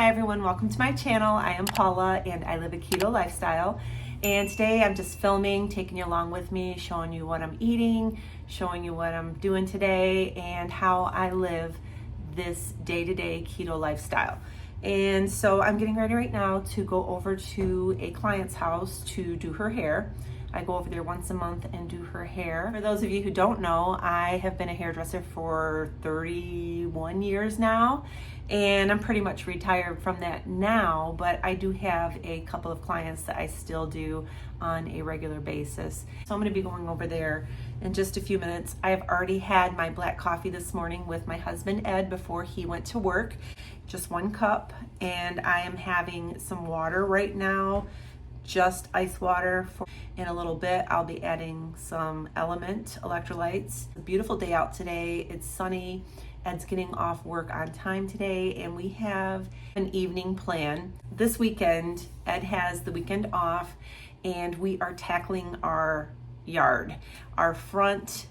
Hi everyone, welcome to my channel. I am Paula and I live a keto lifestyle. And today I'm just filming, taking you along with me, showing you what I'm eating, showing you what I'm doing today and how I live this day-to-day keto lifestyle. And so I'm getting ready right now to go over to a client's house to do her hair. I go over there once a month and do her hair. For those of you who don't know, I have been a hairdresser for 31 years now, and I'm pretty much retired from that now, but I do have a couple of clients that I still do on a regular basis. So I'm gonna be going over there in just a few minutes. I have already had my black coffee this morning with my husband Ed before he went to work, just 1 cup, and I am having some water right now, just ice water. In a little bit I'll be adding some Element electrolytes. It's a beautiful day out today. It's sunny. Ed's getting off work on time today and we have an evening plan. This weekend, Ed has the weekend off and we are tackling our yard. Our front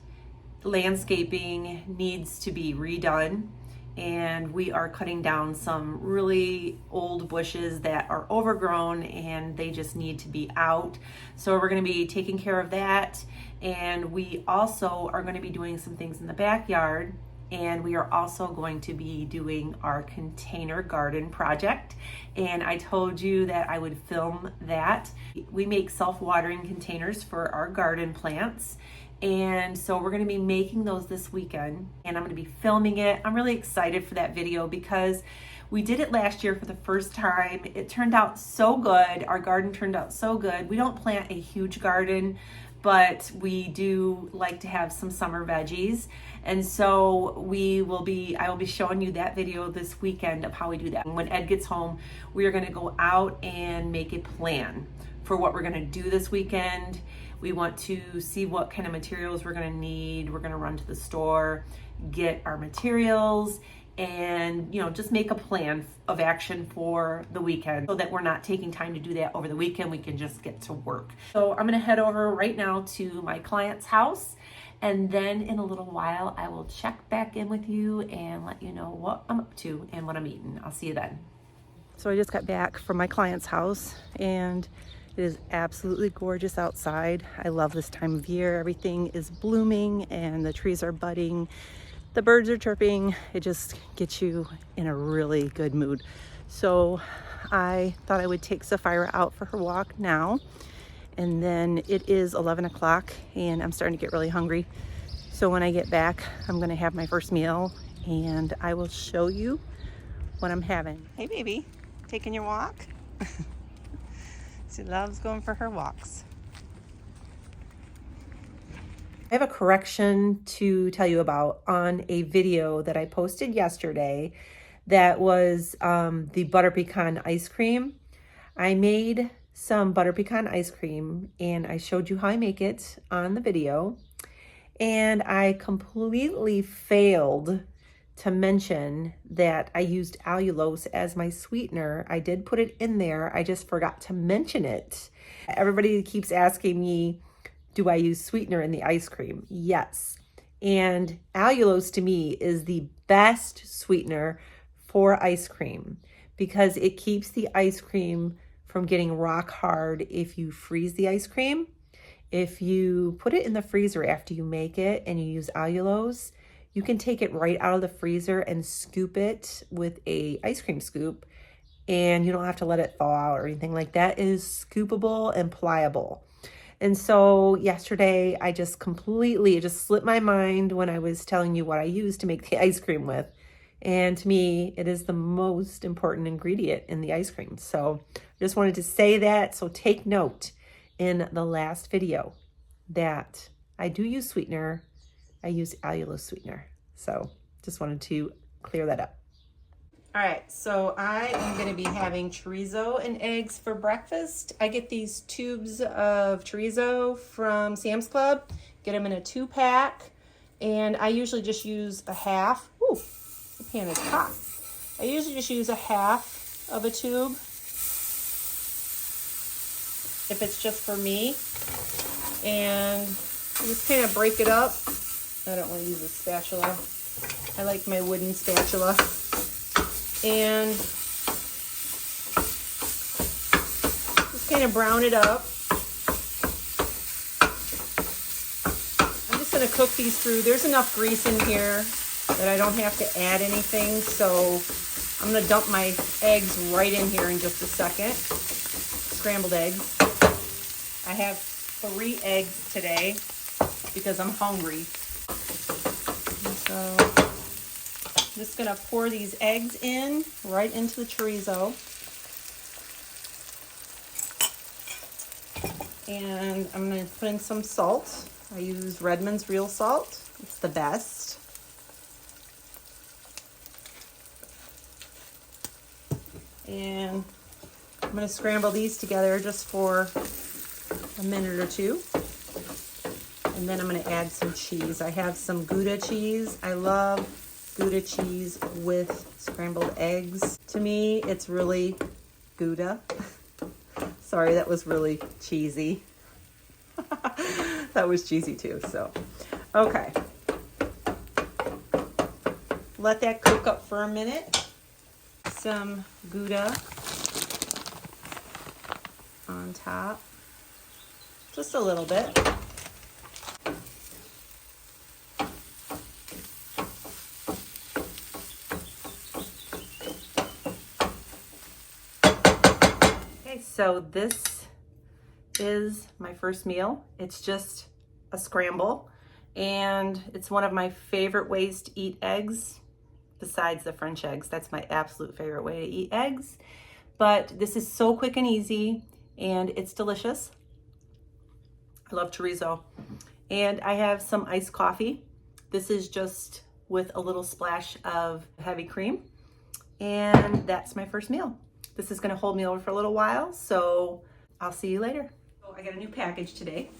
landscaping needs to be redone, and we are cutting down some really old bushes that are overgrown and they just need to be out. So we're going to be taking care of that, and we also are going to be doing some things in the backyard, and we are also going to be doing our container garden project. And I told you that I would film that. We make self-watering containers for our garden plants, and so we're gonna be making those this weekend and I'm gonna be filming it. I'm really excited for that video because we did it last year for the first time. It turned out so good. Our garden turned out so good. We don't plant a huge garden, but we do like to have some summer veggies. And so I will be showing you that video this weekend of how we do that. And when Ed gets home, we are gonna go out and make a plan for what we're gonna do this weekend. We want to see what kind of materials we're gonna need. We're gonna run to the store, get our materials, and just make a plan of action for the weekend so that we're not taking time to do that over the weekend. We can just get to work. So I'm gonna head over right now to my client's house, and then in a little while I will check back in with you and let you know what I'm up to and what I'm eating. I'll see you then. So I just got back from my client's house and it is absolutely gorgeous outside. I love this time of year. Everything is blooming and the trees are budding. The birds are chirping. It just gets you in a really good mood. So I thought I would take Sapphira out for her walk now. And then it is 11 o'clock and I'm starting to get really hungry. So when I get back, I'm gonna have my first meal and I will show you what I'm having. Hey baby, taking your walk? She loves going for her walks. I have a correction to tell you about on a video that I posted yesterday that was the butter pecan ice cream. I made some butter pecan ice cream and I showed you how I make it on the video, and I completely failed to mention that I used allulose as my sweetener. I did put it in there, I just forgot to mention it. Everybody keeps asking me, do I use sweetener in the ice cream? Yes. And allulose to me is the best sweetener for ice cream because it keeps the ice cream from getting rock hard if you freeze the ice cream. If you put it in the freezer after you make it and you use allulose, you can take it right out of the freezer and scoop it with a ice cream scoop, and you don't have to let it thaw out or anything like that. It is scoopable and pliable. And so yesterday it just slipped my mind when I was telling you what I used to make the ice cream with. And to me, it is the most important ingredient in the ice cream. So I just wanted to say that. So take note in the last video that I do use sweetener. I use allulose sweetener. So just wanted to clear that up. All right, so I am gonna be having chorizo and eggs for breakfast. I get these tubes of chorizo from Sam's Club, get them in a 2-pack, and I usually just use a half. Ooh, the pan is hot. I usually just use a half of a tube if it's just for me. And I just kind of break it up. I don't want to use a spatula. I like my wooden spatula. And kind of brown it up. I'm just going to cook these through. There's enough grease in here that I don't have to add anything, so I'm going to dump my eggs right in here in just a second. Scrambled eggs. I have 3 eggs today because I'm hungry. And so I'm just going to pour these eggs in right into the chorizo. And I'm going to put in some salt. I use Redmond's real salt. It's the best. And I'm going to scramble these together just for a minute or two. And then I'm going to add some cheese. I have some Gouda cheese. I love Gouda cheese with scrambled eggs. To me, it's really Gouda. Sorry, that was really cheesy. That was cheesy too, so. Okay. Let that cook up for a minute. Some Gouda on top. Just a little bit. Okay, so this is my first meal. It's just a scramble, and it's one of my favorite ways to eat eggs besides the French eggs. That's my absolute favorite way to eat eggs. But this is so quick and easy, and it's delicious. I love chorizo. And I have some iced coffee. This is just with a little splash of heavy cream. And that's my first meal. This is gonna hold me over for a little while, so I'll see you later. So I got a new package today.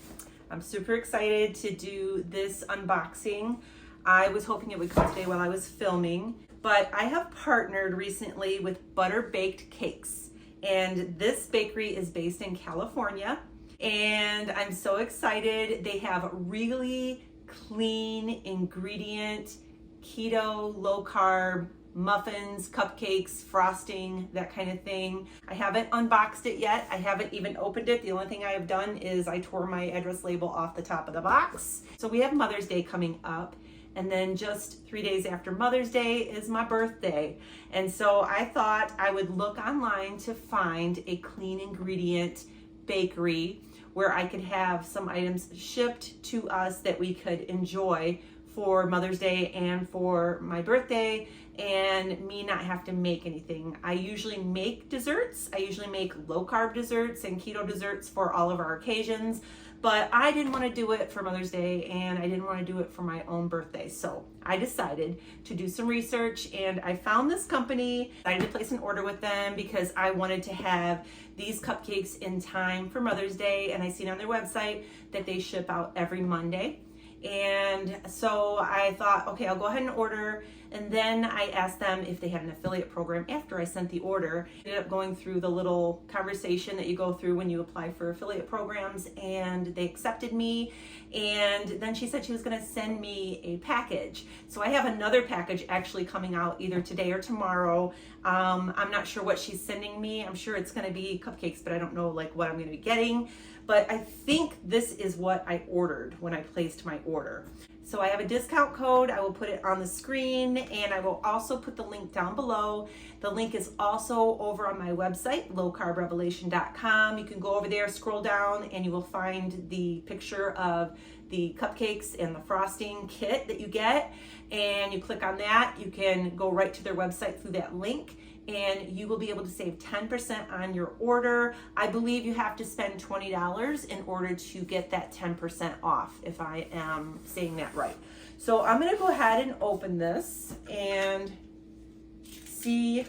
I'm super excited to do this unboxing. I was hoping it would come today while I was filming, but I have partnered recently with Butter Baked Cakes. And this bakery is based in California. And I'm so excited. They have really clean ingredient, keto, low carb, muffins, cupcakes, frosting, that kind of thing. I haven't unboxed it yet. I haven't even opened it. The only thing I have done is I tore my address label off the top of the box. So we have Mother's Day coming up. And then just 3 days after Mother's Day is my birthday. And so I thought I would look online to find a clean ingredient bakery where I could have some items shipped to us that we could enjoy for Mother's Day and for my birthday, and me not have to make anything. I usually make desserts. I usually make low carb desserts and keto desserts for all of our occasions, but I didn't want to do it for Mother's Day and I didn't want to do it for my own birthday. So I decided to do some research, and I found this company. I decided to place an order with them because I wanted to have these cupcakes in time for Mother's Day, and I seen on their website that they ship out every Monday. And so I thought, okay, I'll go ahead and order. And then I asked them if they had an affiliate program after I sent the order. I ended up going through the little conversation that you go through when you apply for affiliate programs, and they accepted me. And then she said she was gonna send me a package. So I have another package actually coming out either today or tomorrow. I'm not sure what she's sending me. I'm sure it's gonna be cupcakes, but I don't know like what I'm gonna be getting. But I think this is what I ordered when I placed my order. So I have a discount code. I will put it on the screen, and I will also put the link down below. The link is also over on my website, lowcarbrevelation.com. You can go over there, scroll down, and you will find the picture of the cupcakes and the frosting kit that you get. And you click on that, you can go right to their website through that link, and you will be able to save 10% on your order. I believe you have to spend $20 in order to get that 10% off, if I am saying that right. So I'm gonna go ahead and open this and see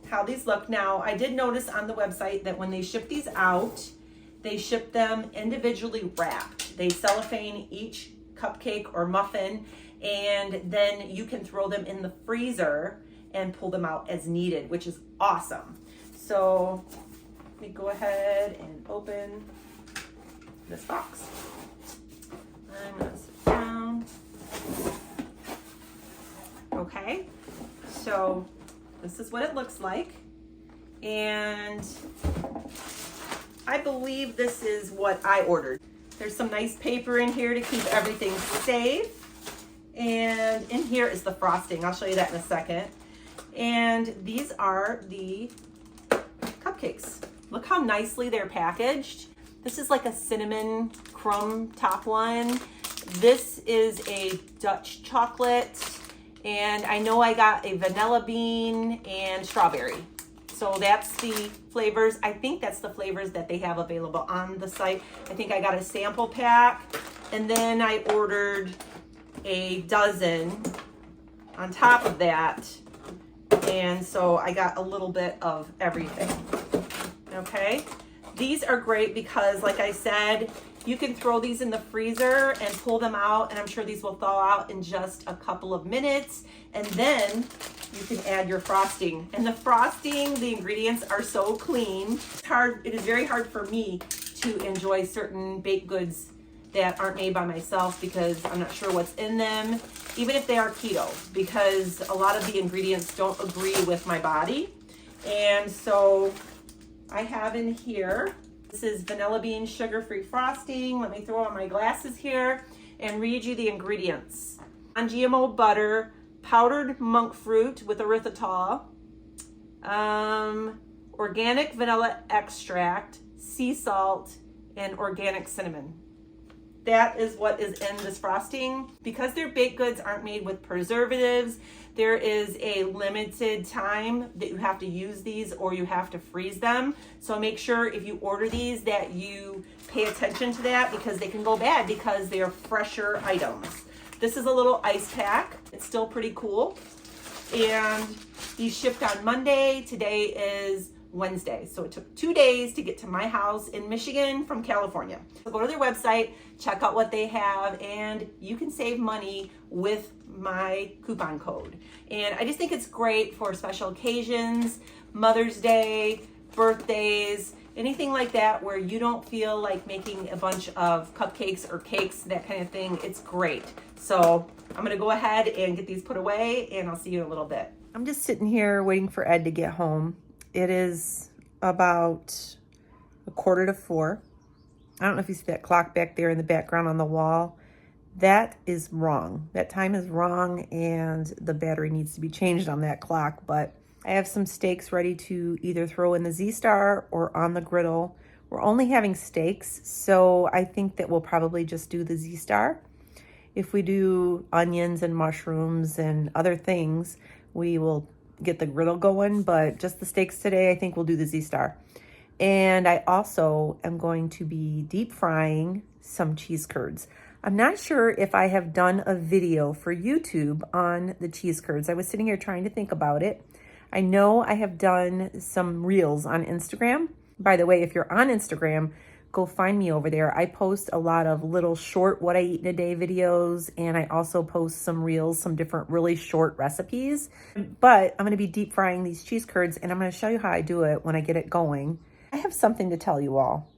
how these look. Now, I did notice on the website that when they ship these out, they ship them individually wrapped. They cellophane each cupcake or muffin, and then you can throw them in the freezer and pull them out as needed, which is awesome. So let me go ahead and open this box. I'm gonna sit down. Okay, so this is what it looks like. And I believe this is what I ordered. There's some nice paper in here to keep everything safe. And in here is the frosting. I'll show you that in a second. And these are the cupcakes. Look how nicely they're packaged. This is like a cinnamon crumb top one. This is a Dutch chocolate. And I know I got a vanilla bean and strawberry. So that's the flavors. I think that's the flavors that they have available on the site. I think I got a sample pack. And then I ordered a dozen on top of that. And so I got a little bit of everything. Okay. These are great because, like I said, you can throw these in the freezer and pull them out, and I'm sure these will thaw out in just a couple of minutes. And then you can add your frosting. And the frosting, the ingredients are so clean. It is very hard for me to enjoy certain baked goods that aren't made by myself because I'm not sure what's in them, even if they are keto, because a lot of the ingredients don't agree with my body. And so I have in here, this is vanilla bean sugar-free frosting. Let me throw on my glasses here and read you the ingredients. Non-GMO butter, powdered monk fruit with erythritol, organic vanilla extract, sea salt, and organic cinnamon. That is what is in this frosting. Because their baked goods aren't made with preservatives, there is a limited time that you have to use these or you have to freeze them. So make sure if you order these that you pay attention to that because they can go bad because they are fresher items. This is a little ice pack. It's still pretty cool. And these shipped on Monday. Today is Wednesday. So it took 2 days to get to my house in Michigan from California. So go to their website, check out what they have, and you can save money with my coupon code. And I just think it's great for special occasions, Mother's Day, birthdays, anything like that where you don't feel like making a bunch of cupcakes or cakes, that kind of thing. It's great. So I'm gonna go ahead and get these put away and I'll see you in a little bit. I'm just sitting here waiting for Ed to get home. It is about 3:45. I don't know if you see that clock back there in the background on the wall. That is wrong. That time is wrong and the battery needs to be changed on that clock. But I have some steaks ready to either throw in the Z-Star or on the griddle. We're only having steaks, so I think that we'll probably just do the Z-Star. If we do onions and mushrooms and other things, we will get the griddle going, but just the steaks today, I think we'll do the Z-Star. And I also am going to be deep frying some cheese curds. I'm not sure if I have done a video for YouTube on the cheese curds. I was sitting here trying to think about it. I know I have done some reels on Instagram. By the way, if you're on Instagram, go find me over there. I post a lot of little short what I eat in a day videos, and I also post some reels, some different really short recipes. But I'm gonna be deep frying these cheese curds, and I'm gonna show you how I do it when I get it going. I have something to tell you all.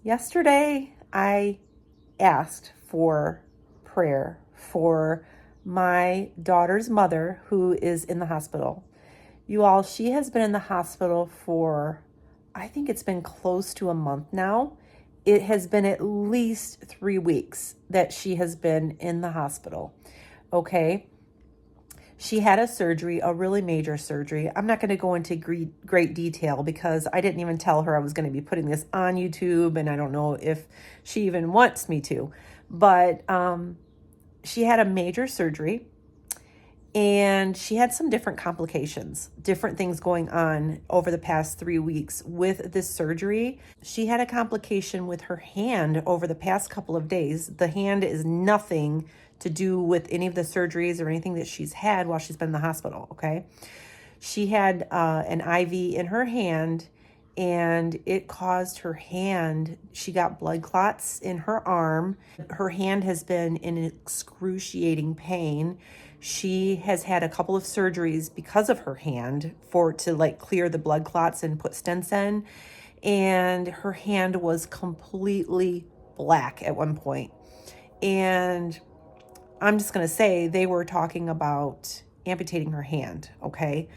Yesterday, I asked for prayer for my daughter's mother who is in the hospital. You all, she has been in the hospital for, I think it's been close to a month now. It has been at least 3 weeks that she has been in the hospital, okay? She had a surgery, a really major surgery. I'm not going to go into great detail because I didn't even tell her I was going to be putting this on YouTube, and I don't know if she even wants me to. But she had a major surgery, and she had some different complications, different things going on over the past 3 weeks with this surgery. She had a complication with her hand over the past couple of days. The hand is nothing to do with any of the surgeries or anything that she's had while she's been in the hospital, okay? She had an IV in her hand, and it caused her hand, she got blood clots in her arm. Her hand has been in excruciating pain. She has had a couple of surgeries because of her hand to like clear the blood clots and put stents in. And her hand was completely black at one point. And I'm just going to say they were talking about amputating her hand, okay?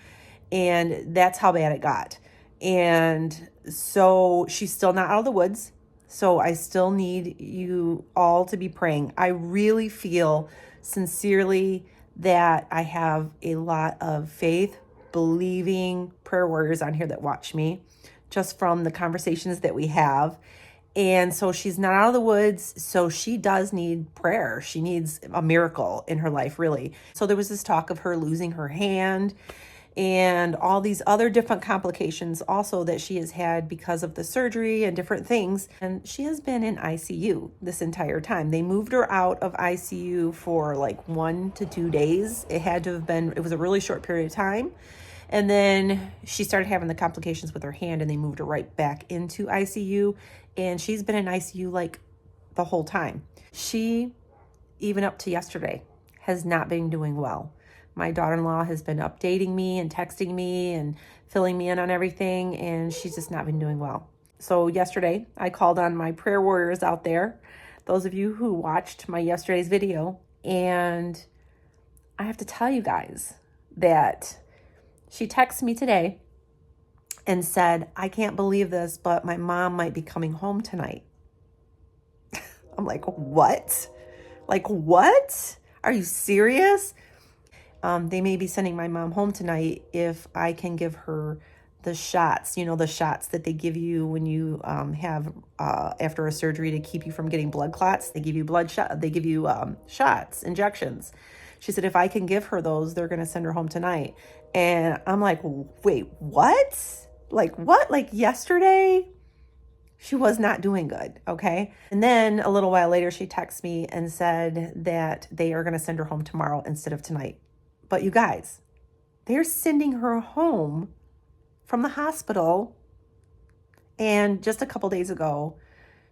And that's how bad it got. And so she's still not out of the woods. So I still need you all to be praying. I really feel sincerely that I have a lot of faith, believing prayer warriors on here that watch me just from the conversations that we have. And so she's not out of the woods. So she does need prayer. She needs a miracle in her life, really. So there was this talk of her losing her hand and all these other different complications also that she has had because of the surgery and different things. And she has been in ICU this entire time. They moved her out of ICU for like 1 to 2 days. It was a really short period of time. And then she started having the complications with her hand and they moved her right back into ICU. And she's been in ICU like the whole time. She, even up to yesterday, has not been doing well. My daughter-in-law has been updating me and texting me and filling me in on everything, and she's just not been doing well. So yesterday, I called on my prayer warriors out there, those of you who watched my yesterday's video, and I have to tell you guys that she texted me today and said, I can't believe this, but my mom might be coming home tonight. I'm like, what? Like, what? Are you serious? They may be sending my mom home tonight if I can give her the shots, the shots that they give you when you have after a surgery to keep you from getting blood clots. They give you shots, injections. She said, if I can give her those, they're going to send her home tonight. And I'm like, wait, what? Like what? Like yesterday, she was not doing good. Okay. And then a little while later, she texted me and said that they are going to send her home tomorrow instead of tonight. But you guys, they're sending her home from the hospital. And just a couple days ago,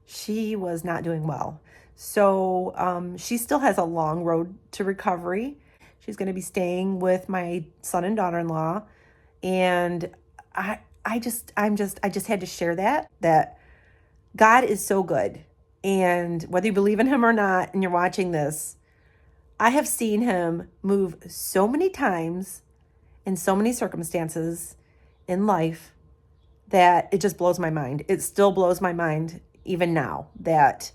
she was not doing well. So she still has a long road to recovery. She's going to be staying with my son and daughter-in-law. And I just had to share that God is so good. And whether you believe in him or not, and you're watching this, I have seen him move so many times in so many circumstances in life that it just blows my mind. It still blows my mind even now that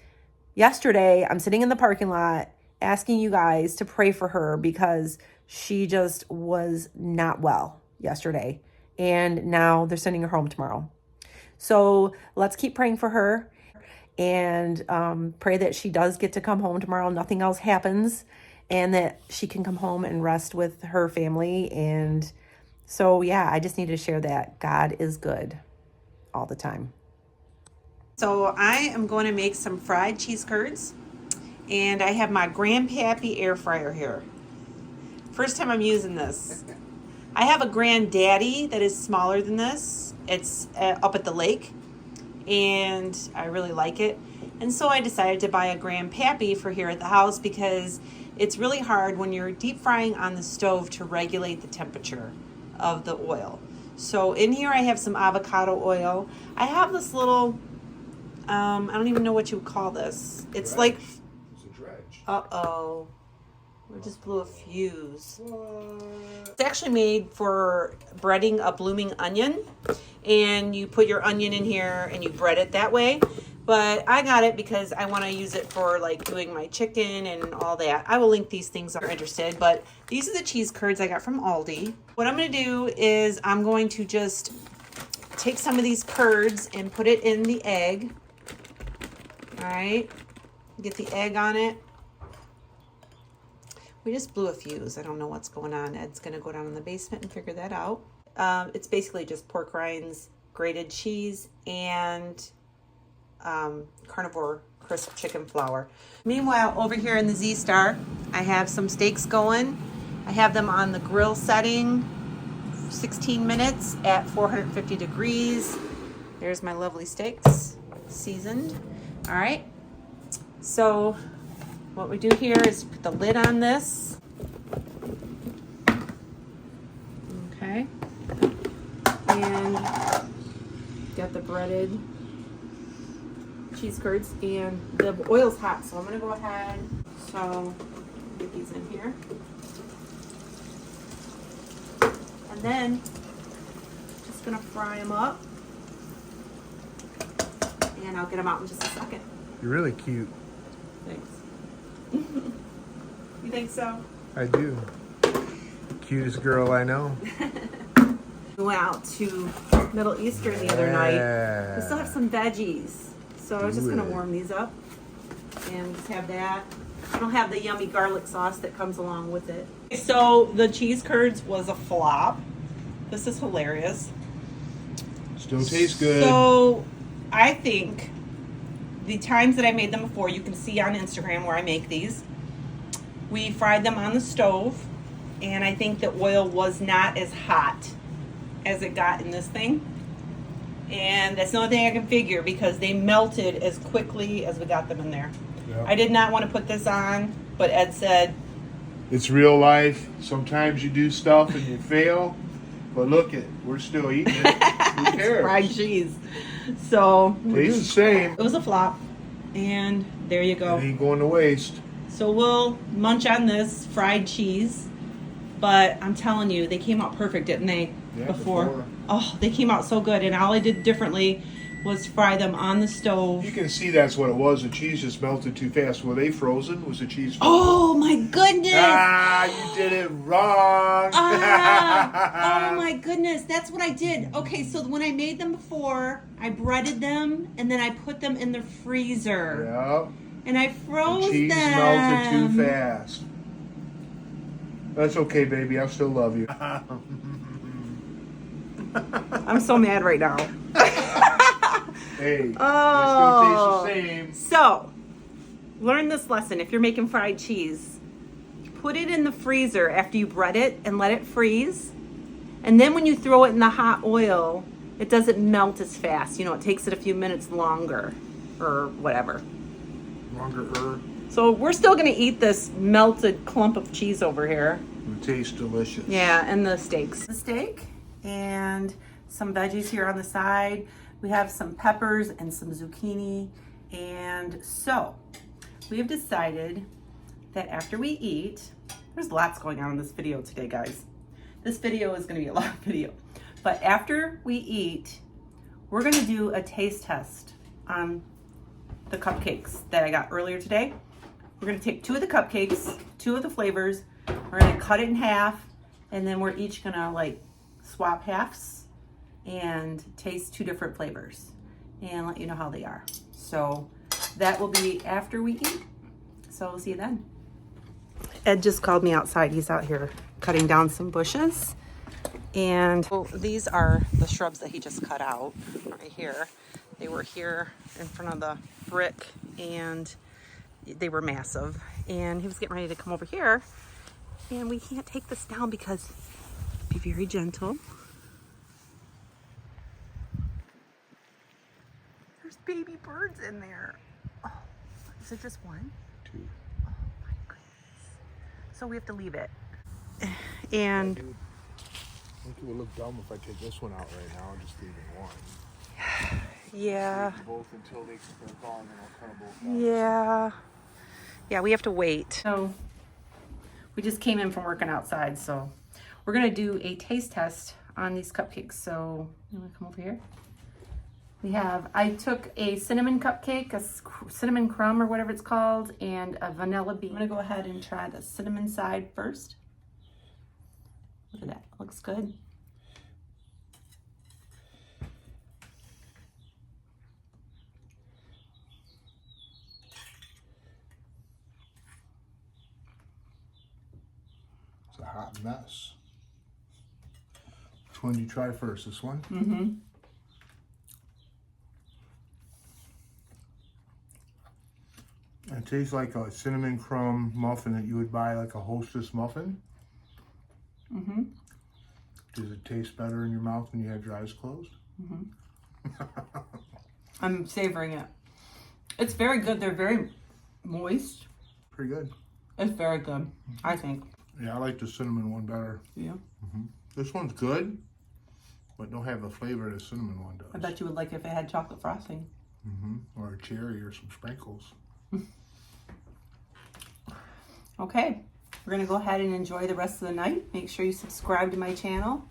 yesterday I'm sitting in the parking lot asking you guys to pray for her because she just was not well yesterday. And now they're sending her home tomorrow. So let's keep praying for her and pray that she does get to come home tomorrow. Nothing else happens. And that she can come home and rest with her family. And so, yeah, I just needed to share that God is good all the time. So I am going to make some fried cheese curds. And I have my Grandpappy air fryer here. First time I'm using this. I have a Granddaddy that is smaller than this. It's up at the lake. And I really like it. And so I decided to buy a Grandpappy for here at the house because it's really hard when you're deep frying on the stove to regulate the temperature of the oil. So in here I have some avocado oil. I have this little, I don't even know what you would call this. It's dredge. Like, it's a dredge. Uh-oh. We just blew a fuse. What? It's actually made for breading a blooming onion. And you put your onion in here and you bread it that way. But I got it because I want to use it for like doing my chicken and all that. I will link these things if you're interested. But these are the cheese curds I got from Aldi. What I'm going to do is I'm going to just take some of these curds and put it in the egg. All right. Get the egg on it. We just blew a fuse. I don't know what's going on. Ed's going to go down in the basement and figure that out. It's basically just pork rinds, grated cheese, and carnivore crisp chicken flour. Meanwhile, over here in the Z-Star, I have some steaks going. I have them on the grill setting, 16 minutes at 450 degrees. There's my lovely steaks, seasoned. All right. So what we do here is put the lid on this. Okay. And got the breaded cheese curds, and the oil's hot, so I'm going to go ahead. So get these in here. And then just gonna fry them up. And I'll get them out in just a second. You're really cute. Thanks. You think so? I do. Cutest girl I know. We went out to Middle Eastern the other night. We still have some veggies. So I was just gonna warm these up and just have that. I don't have the yummy garlic sauce that comes along with it. So the cheese curds was a flop. This is hilarious. Still tastes good. So I think the times that I made them before, you can see on Instagram where I make these. We fried them on the stove, and I think the oil was not as hot as it got in this thing. And that's the only thing I can figure, because they melted as quickly as we got them in there. Yep. I did not want to put this on, but Ed said, it's real life. Sometimes you do stuff and you fail, but look it, we're still eating it. Who cares? Fried cheese. So tastes the same. It was a flop, and there you go. It ain't going to waste. So we'll munch on this fried cheese, but I'm telling you, they came out perfect, didn't they? Yeah, before. Oh, they came out so good, and all I did differently was fry them on the stove. You can see that's what it was. The cheese just melted too fast. Were they frozen? Was the cheese frozen? Oh my goodness! You did it wrong. Oh my goodness, that's what I did. Okay, so when I made them before, I breaded them and then I put them in the freezer. Yeah. And I froze the cheese them. melted too fast. That's okay, baby. I still love you. I'm so mad right now. Hey, they still taste the same. So, learn this lesson. If you're making fried cheese, put it in the freezer after you bread it and let it freeze. And then when you throw it in the hot oil, it doesn't melt as fast. You know, it takes it a few minutes longer or whatever. Longer. So we're still going to eat this melted clump of cheese over here. It tastes delicious. Yeah, and the steaks. The steak and some veggies here on the side. We have some peppers and some zucchini. And so we have decided that after we eat, there's lots going on in this video today, guys. This video is going to be a long video. But after we eat, we're going to do a taste test on the cupcakes that I got earlier today. We're going to take 2 of the cupcakes, 2 of the flavors. We're going to cut it in half, and then we're each going to like swap halves and taste 2 different flavors and let you know how they are. So that will be after we eat. So we'll see you then. Ed just called me outside. He's out here cutting down some bushes. And these are the shrubs that he just cut out right here. They were here in front of the brick and they were massive. And he was getting ready to come over here. And we can't take this down because be very gentle. There's baby birds in there. Oh, is it just one? 2. Oh my goodness. So we have to leave it. And I think it would look dumb if I take this one out right now and just leave it one. yeah. Both until they're gone, and I'll cut them both out. Yeah. Yeah, we have to wait. So we just came in from working outside, so we're gonna do a taste test on these cupcakes. So you wanna come over here? I took a cinnamon cupcake, a cinnamon crumb or whatever it's called, and a vanilla bean. I'm gonna go ahead and try the cinnamon side first. Look at that, looks good. It's a hot mess. Which one do you try first? This one? Mm-hmm. It tastes like a cinnamon crumb muffin that you would buy, like a Hostess muffin. Mm-hmm. Does it taste better in your mouth when you have your eyes closed? Mm-hmm. I'm savoring it. It's very good. They're very moist. Pretty good. It's very good, I think. Yeah, I like the cinnamon one better. Yeah. Mm-hmm. This one's good, but don't have the flavor the cinnamon one does. I bet you would like it if it had chocolate frosting. Mm-hmm. Or a cherry or some sprinkles. Okay, we're gonna go ahead and enjoy the rest of the night. Make sure you subscribe to my channel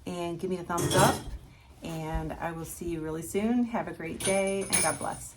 and give me a thumbs up. And I will see you really soon. Have a great day, and God bless.